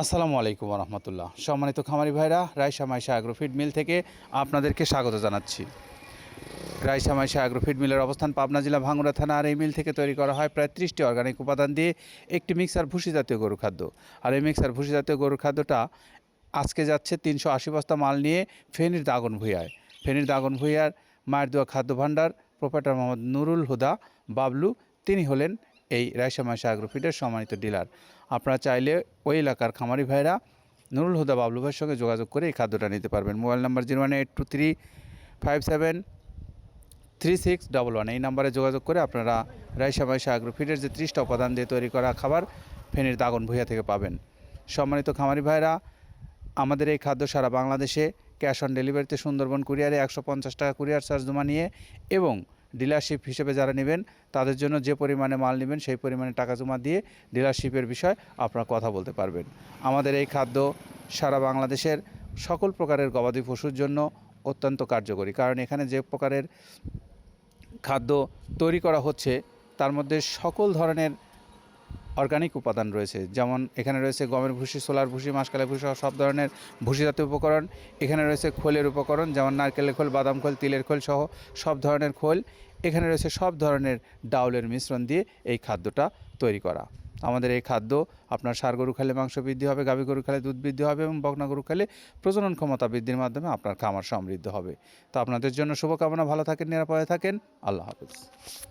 আসসালামু আলাইকুম রহমতুল্লাহ। সম্মানিত খামারি ভাইরা, রাইসা মাইশা অ্যাগ্রোফিড মিল থেকে আপনাদেরকে স্বাগত জানাচ্ছি। রাইসা মাইশা অ্যাগ্রোফিড মিলের অবস্থান পাবনা জেলা ভাঙ্গুড়া থানা। আর এই মিল থেকে তৈরি করা হয় প্রায় 30টি অর্গানিক উপাদান দিয়ে একটি মিক্সার ভুসি জাতীয় গরুর খাদ্য। আর এই মিক্সার ভুসি জাতীয় গরুর খাদ্যটা আজকে যাচ্ছে 380 বস্তা মাল নিয়ে ফেনীর দাগন ভূঁইয়ায়। ফেনীর দাগন ভূঁইয়ার মায়ের দোয়া খাদ্য ভাণ্ডার প্রোপাইটার মোহাম্মদ নুরুল হুদা বাবলু, তিনি হলেন এই রাইসা মাইশা অ্যাগ্রোফিডের সম্মানিত ডিলার। আপনারা চাইলে ওই এলাকার খামারি ভাইরা নুরুল হুদা বাবলু ভাইয়ের সঙ্গে যোগাযোগ করে এই খাদ্যটা নিতে পারবেন। মোবাইল নাম্বার 01823573611, এই নাম্বারে যোগাযোগ করে আপনারা রাইসা মাইশা অ্যাগ্রোফিডের যে 30টা উপাদান দিয়ে তৈরি করা খাবার ফেনীর দাগন ভূঁইয়া থেকে পাবেন। সম্মানিত খামারি ভাইরা, আমাদের এই খাদ্য সারা বাংলাদেশে ক্যাশ অন ডেলিভারিতে সুন্দরবন কুরিয়ারে 150 টাকা কুরিয়ার চার্জ জমা নিয়ে এবং ডিলারশিপ হিসেবে যারা নেবেন তাদের জন্য যে পরিমাণে মাল নেবেন সেই পরিমাণে টাকা জমা দিয়ে ডিলারশিপের বিষয় আপনারা কথা বলতে পারবেন। আমাদের এই খাদ্য সারা বাংলাদেশের সকল প্রকারের গবাদি পশুর জন্য অত্যন্ত কার্যকরী, কারণ এখানে যে প্রকারের খাদ্য তৈরি করা হচ্ছে তার মধ্যে সকল ধরনের অর্গানিক উপাদান রয়েছে। যেমন এখানে রয়েছে গমের ভুসি, সোলার ভুসি, মাসকালের ভুসি, সব ধরনের ভুসিজাতীয় উপকরণ। এখানে রয়েছে খোলের উপকরণ, যেমন নারকেলের খোল, বাদাম খোল, তিলের খোল সহ সব ধরনের খোল। এখানে রয়েছে সব ধরনের ডাউলের মিশ্রণ দিয়ে এই খাদ্যটা তৈরি করা। আমাদের এই খাদ্য আপনার ষাঁড় গরু খেলে মাংস বৃদ্ধি হবে, গাভী গরু খেলে দুধ বৃদ্ধি হবে এবং বকনা গরু খেলে প্রজনন ক্ষমতা বৃদ্ধির মাধ্যমে আপনার খামার সমৃদ্ধ হবে। তো আপনাদের জন্য শুভকামনা। ভালো থাকেন, নিরাপদে থাকেন। আল্লাহ হাফেজ।